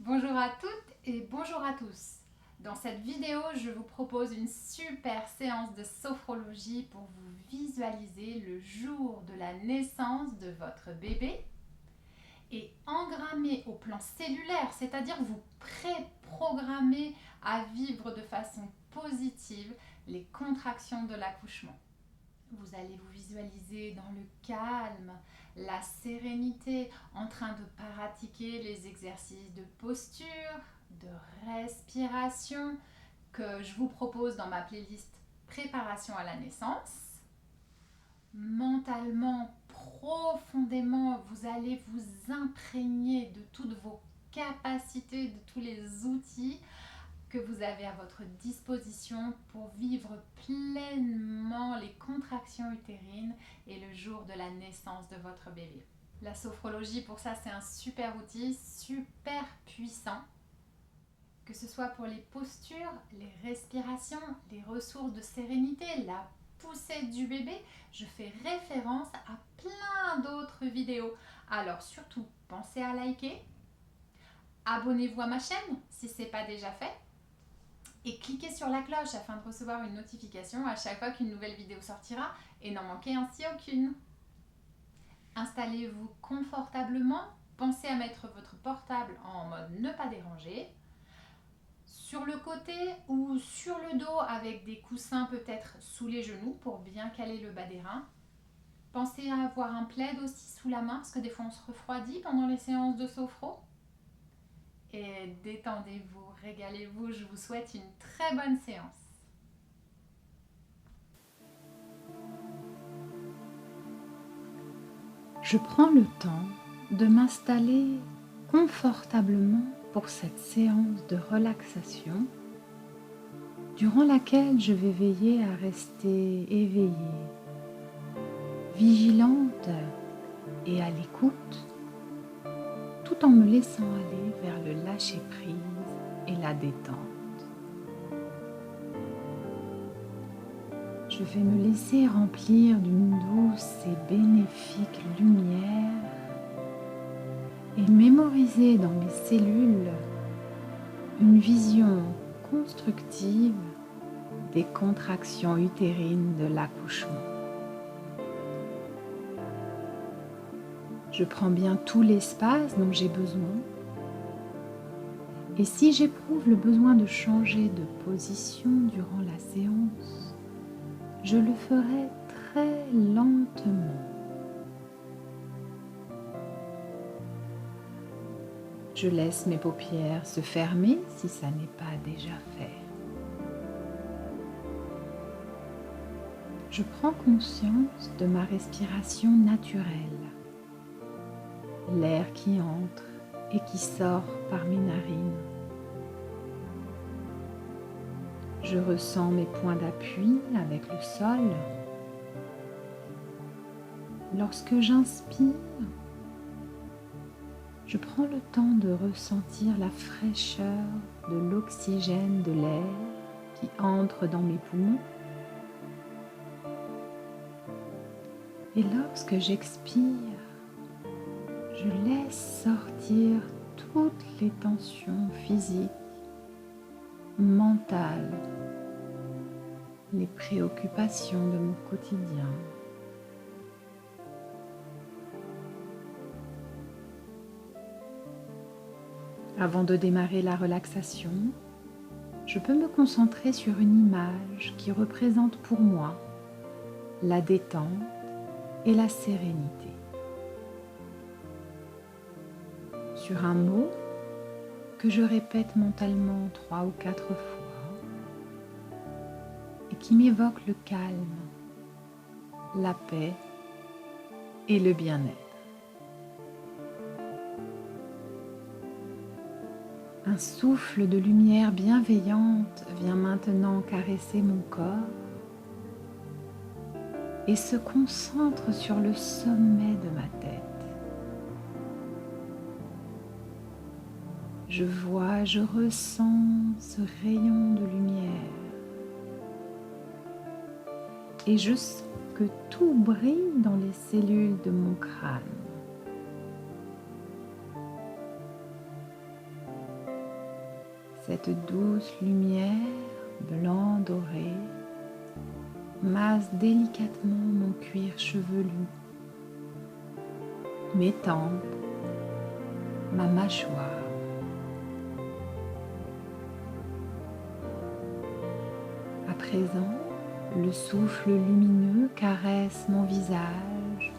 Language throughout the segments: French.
Bonjour à toutes et bonjour à tous. Dans cette vidéo, je vous propose une super séance de sophrologie pour vous visualiser le jour de la naissance de votre bébé et engrammer au plan cellulaire, c'est-à-dire vous pré-programmer à vivre de façon positive les contractions de l'accouchement. Vous allez vous visualiser dans le calme, la sérénité, en train de pratiquer les exercices de posture, de respiration que je vous propose dans ma playlist Préparation à la naissance. Mentalement, profondément, vous allez vous imprégner de toutes vos capacités, de tous les outils que vous avez à votre disposition pour vivre pleinement les contractions utérines et le jour de la naissance de votre bébé. La sophrologie, pour ça, c'est un super outil, super puissant, que ce soit pour les postures, les respirations, les ressources de sérénité, la poussée du bébé. Je fais référence à plein d'autres vidéos. Alors surtout, pensez à liker, abonnez-vous à ma chaîne si ce n'est pas déjà fait, et cliquez sur la cloche afin de recevoir une notification à chaque fois qu'une nouvelle vidéo sortira et n'en manquez ainsi aucune. Installez-vous confortablement, pensez à mettre votre portable en mode ne pas déranger, sur le côté ou sur le dos avec des coussins peut-être sous les genoux pour bien caler le bas des reins. Pensez à avoir un plaid aussi sous la main parce que des fois on se refroidit pendant les séances de sophro. Et détendez-vous, régalez-vous, je vous souhaite une très bonne séance. Je prends le temps de m'installer confortablement pour cette séance de relaxation durant laquelle je vais veiller à rester éveillée, vigilante et à l'écoute, tout en me laissant aller vers le lâcher-prise et la détente. Je vais me laisser remplir d'une douce et bénéfique lumière et mémoriser dans mes cellules une vision constructive des contractions utérines de l'accouchement. Je prends bien tout l'espace dont j'ai besoin et si j'éprouve le besoin de changer de position durant la séance, je le ferai très lentement. Je laisse mes paupières se fermer si ça n'est pas déjà fait. Je prends conscience de ma respiration naturelle, l'air qui entre et qui sort par mes narines. Je ressens mes points d'appui avec le sol. Lorsque j'inspire, je prends le temps de ressentir la fraîcheur de l'oxygène de l'air qui entre dans mes poumons. Et lorsque j'expire, je laisse sortir toutes les tensions physiques, mentales, les préoccupations de mon quotidien. Avant de démarrer la relaxation, je peux me concentrer sur une image qui représente pour moi la détente et la sérénité. Sur un mot que je répète mentalement 3 ou 4 fois et qui m'évoque le calme, la paix et le bien-être. Un souffle de lumière bienveillante vient maintenant caresser mon corps et se concentre sur le sommet de ma tête. Je vois, je ressens ce rayon de lumière et je sens que tout brille dans les cellules de mon crâne. Cette douce lumière blanc doré masse délicatement mon cuir chevelu, mes tempes, ma mâchoire. À présent, le souffle lumineux caresse mon visage.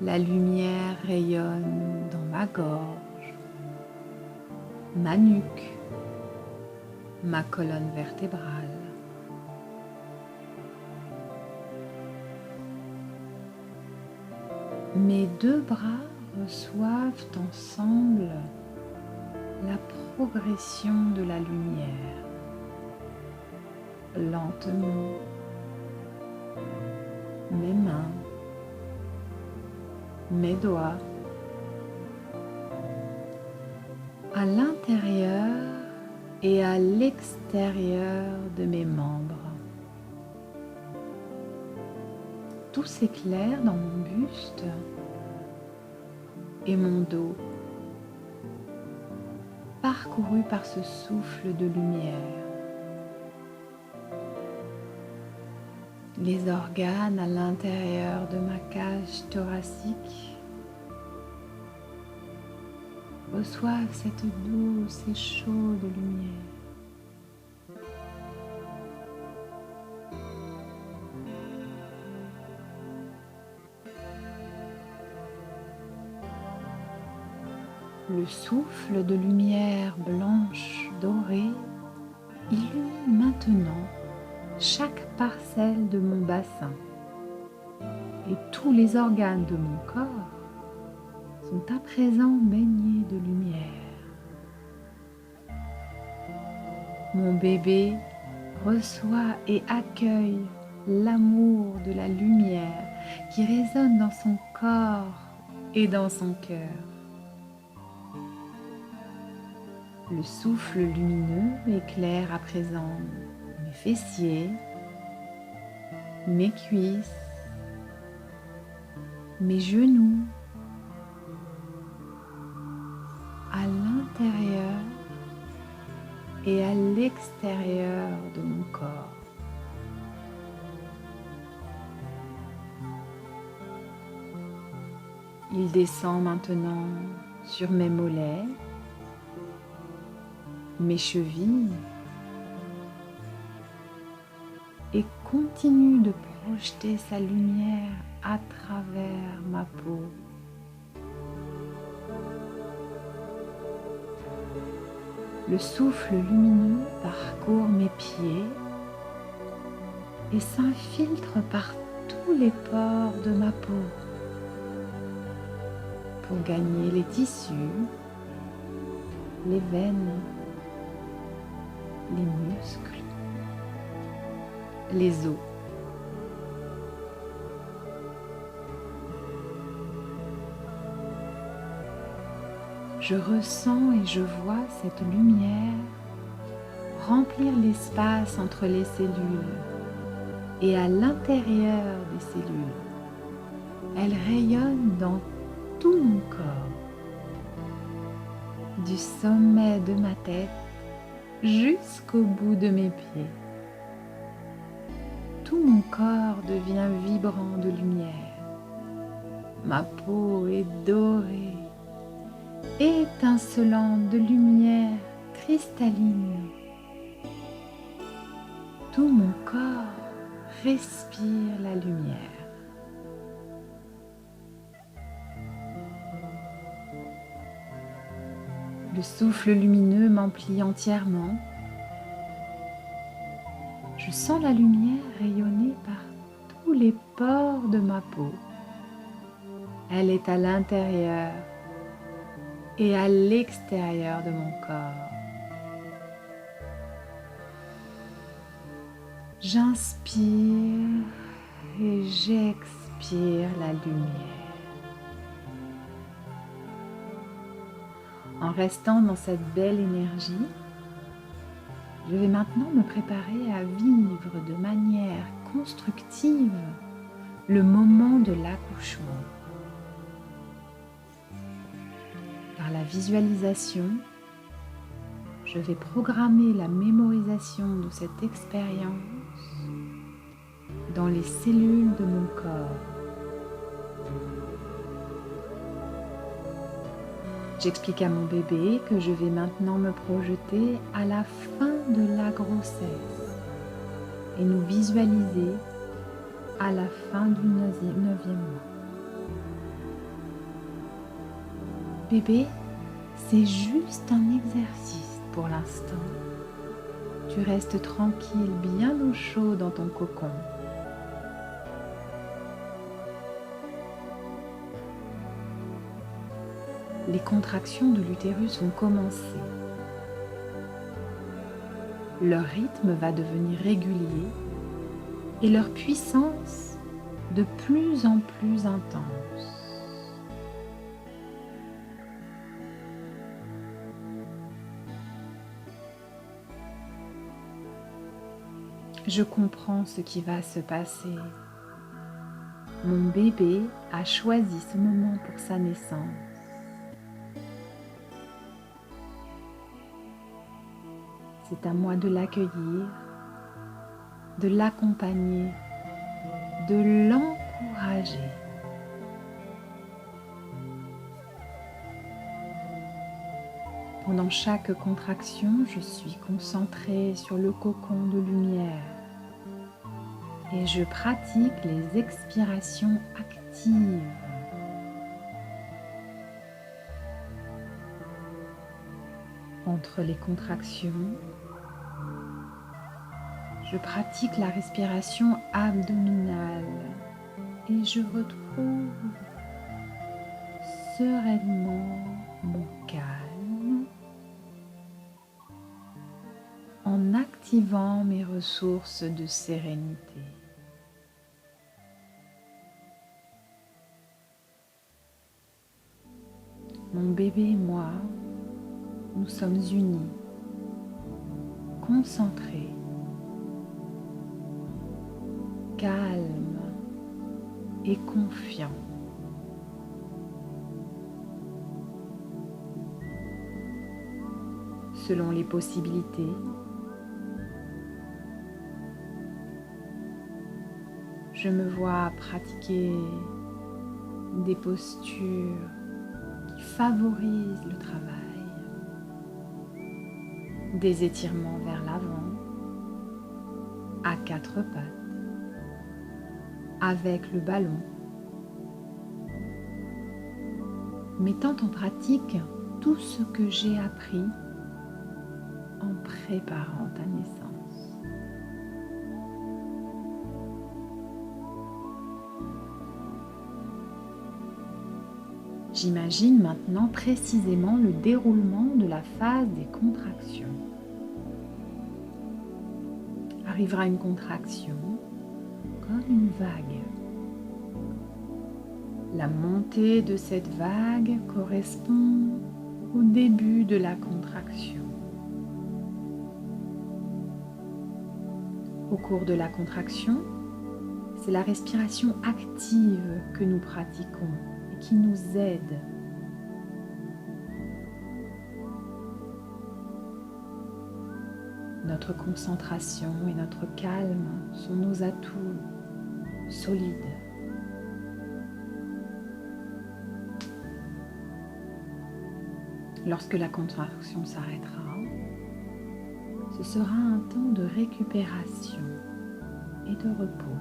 La lumière rayonne dans ma gorge, ma nuque, ma colonne vertébrale. Mes deux bras reçoivent ensemble la progression de la lumière. Lentement, mes mains, mes doigts, à l'intérieur et à l'extérieur de mes membres. Tout s'éclaire dans mon buste et mon dos, parcouru par ce souffle de lumière. Les organes à l'intérieur de ma cage thoracique reçoivent cette douce et chaude lumière. Le souffle de lumière blanche dorée illumine maintenant chaque parcelle de mon bassin et tous les organes de mon corps sont à présent baignés de lumière. Mon bébé reçoit et accueille l'amour de la lumière qui résonne dans son corps et dans son cœur. Le souffle lumineux éclaire à présent mes fessiers, mes cuisses, mes genoux, à l'intérieur et à l'extérieur de mon corps. Il descend maintenant sur mes mollets, mes chevilles et continue de projeter sa lumière à travers ma peau. Le souffle lumineux parcourt mes pieds et s'infiltre par tous les pores de ma peau pour gagner les tissus, les veines, les muscles, les os. Je ressens et je vois cette lumière remplir l'espace entre les cellules et à l'intérieur des cellules. Elle rayonne dans tout mon corps, du sommet de ma tête jusqu'au bout de mes pieds. Tout mon corps devient vibrant de lumière. Ma peau est dorée, étincelante de lumière cristalline. Tout mon corps respire la lumière. Le souffle lumineux m'emplit entièrement. Je sens la lumière rayonner par tous les pores de ma peau. Elle est à l'intérieur et à l'extérieur de mon corps. J'inspire et j'expire la lumière. En restant dans cette belle énergie, je vais maintenant me préparer à vivre de manière constructive le moment de l'accouchement. Par la visualisation, je vais programmer la mémorisation de cette expérience dans les cellules de mon corps. J'explique à mon bébé que je vais maintenant me projeter à la fin de la grossesse et nous visualiser à la fin du 9e mois. Bébé, c'est juste un exercice pour l'instant. Tu restes tranquille, bien au chaud dans ton cocon. Les contractions de l'utérus vont commencer. Leur rythme va devenir régulier et leur puissance de plus en plus intense. Je comprends ce qui va se passer. Mon bébé a choisi ce moment pour sa naissance. C'est à moi de l'accueillir, de l'accompagner, de l'encourager. Pendant chaque contraction, je suis concentrée sur le cocon de lumière et je pratique les expirations actives. Entre les contractions, je pratique la respiration abdominale et je retrouve sereinement mon calme en activant mes ressources de sérénité. Mon bébé et moi, nous sommes unis, concentrés, calmes et confiants. Selon les possibilités, je me vois pratiquer des postures qui favorisent le travail, des étirements vers l'avant, à quatre pattes, avec le ballon, mettant en pratique tout ce que j'ai appris en préparant ta naissance. J'imagine maintenant précisément le déroulement de la phase des contractions. Arrivera une contraction comme une vague. La montée de cette vague correspond au début de la contraction. Au cours de la contraction, c'est la respiration active que nous pratiquons et qui nous aide. Notre concentration et notre calme sont nos atouts solides. Lorsque la contraction s'arrêtera, ce sera un temps de récupération et de repos.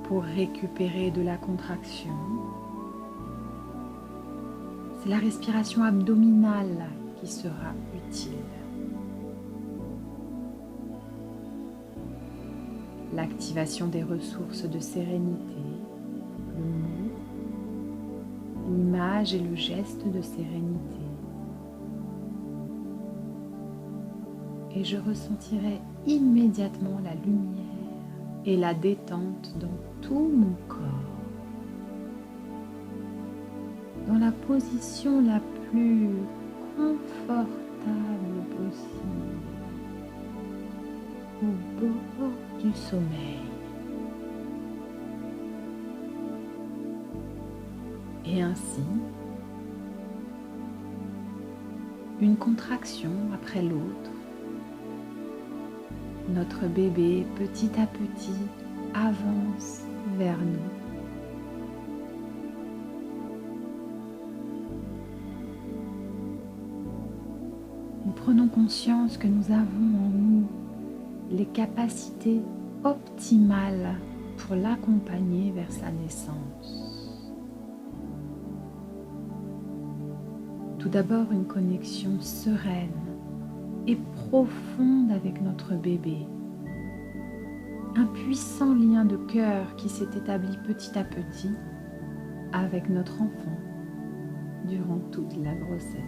Pour récupérer de la contraction, c'est la respiration abdominale qui sera utile. L'activation des ressources de sérénité, le mot, l'image et le geste de sérénité. Et je ressentirai immédiatement la lumière et la détente dans tout mon corps. Dans la position la plus confortable possible, au bord du sommeil. Et ainsi, une contraction après l'autre, notre bébé petit à petit avance vers nous. Nous prenons conscience que nous avons en nous les capacités optimales pour l'accompagner vers sa naissance. Tout d'abord, une connexion sereine et profonde avec notre bébé. Un puissant lien de cœur qui s'est établi petit à petit avec notre enfant durant toute la grossesse.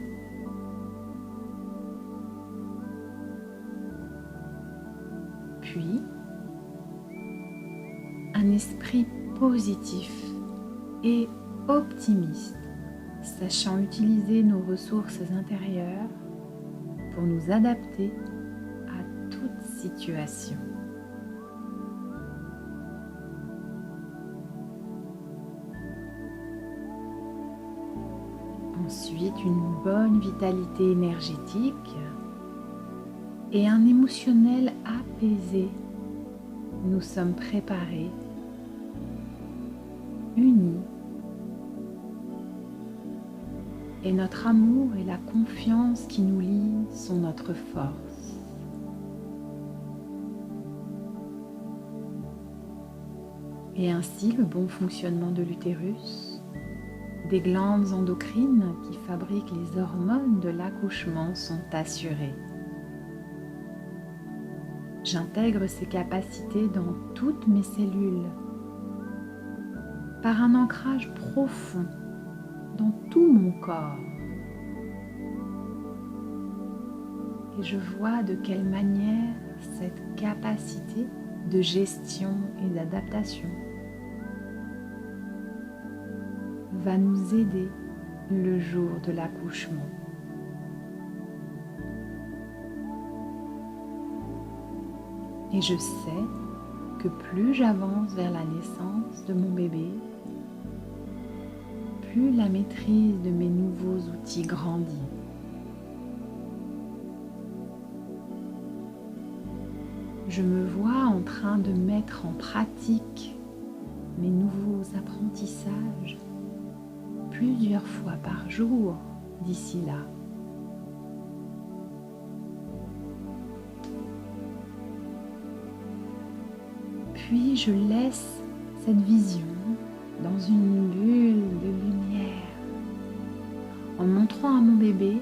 Puis, un esprit positif et optimiste, sachant utiliser nos ressources intérieures pour nous adapter à toute situation. Ensuite, une bonne vitalité énergétique et un émotionnel apaisé. Nous sommes préparés, unis, et notre amour et la confiance qui nous lient sont notre force. Et ainsi, le bon fonctionnement de l'utérus, des glandes endocrines qui fabriquent les hormones de l'accouchement sont assurés. J'intègre ces capacités dans toutes mes cellules, par un ancrage profond dans tout mon corps. Et je vois de quelle manière cette capacité de gestion et d'adaptation va nous aider le jour de l'accouchement. Et je sais que plus j'avance vers la naissance de mon bébé, plus la maîtrise de mes nouveaux outils grandit. Je me vois en train de mettre en pratique mes nouveaux apprentissages plusieurs fois par jour d'ici là. Puis je laisse cette vision dans une bulle de lumière en montrant à mon bébé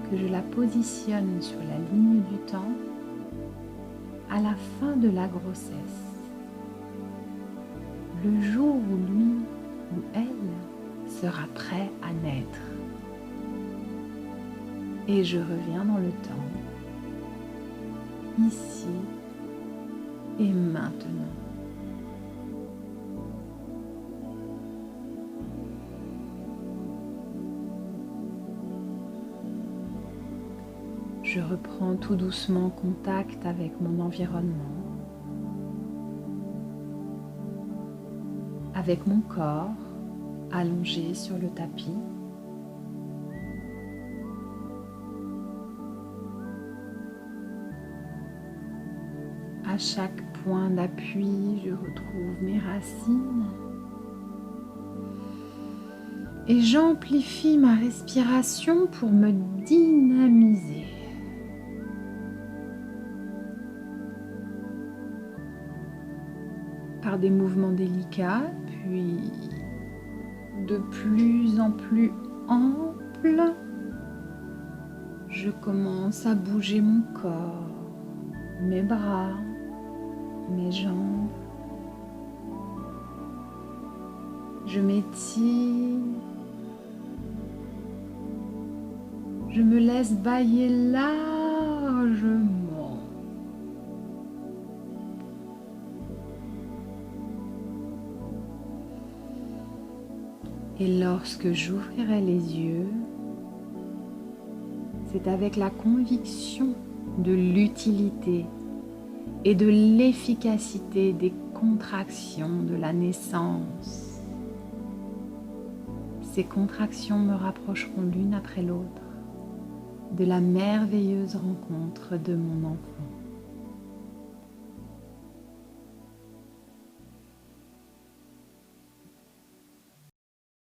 que je la positionne sur la ligne du temps à la fin de la grossesse, le jour où lui ou elle sera prêt à naître. Et je reviens dans le temps, ici et maintenant. Je reprends tout doucement contact avec mon environnement, avec mon corps allongé sur le tapis. À chaque point d'appui, je retrouve mes racines et j'amplifie ma respiration pour me dynamiser. Par des mouvements délicats, puis de plus en plus amples, je commence à bouger mon corps, mes bras, mes jambes. Je m'étire, je me laisse bâiller largement. Et lorsque j'ouvrirai les yeux, c'est avec la conviction de l'utilité et de l'efficacité des contractions de la naissance. Ces contractions me rapprocheront l'une après l'autre de la merveilleuse rencontre de mon enfant.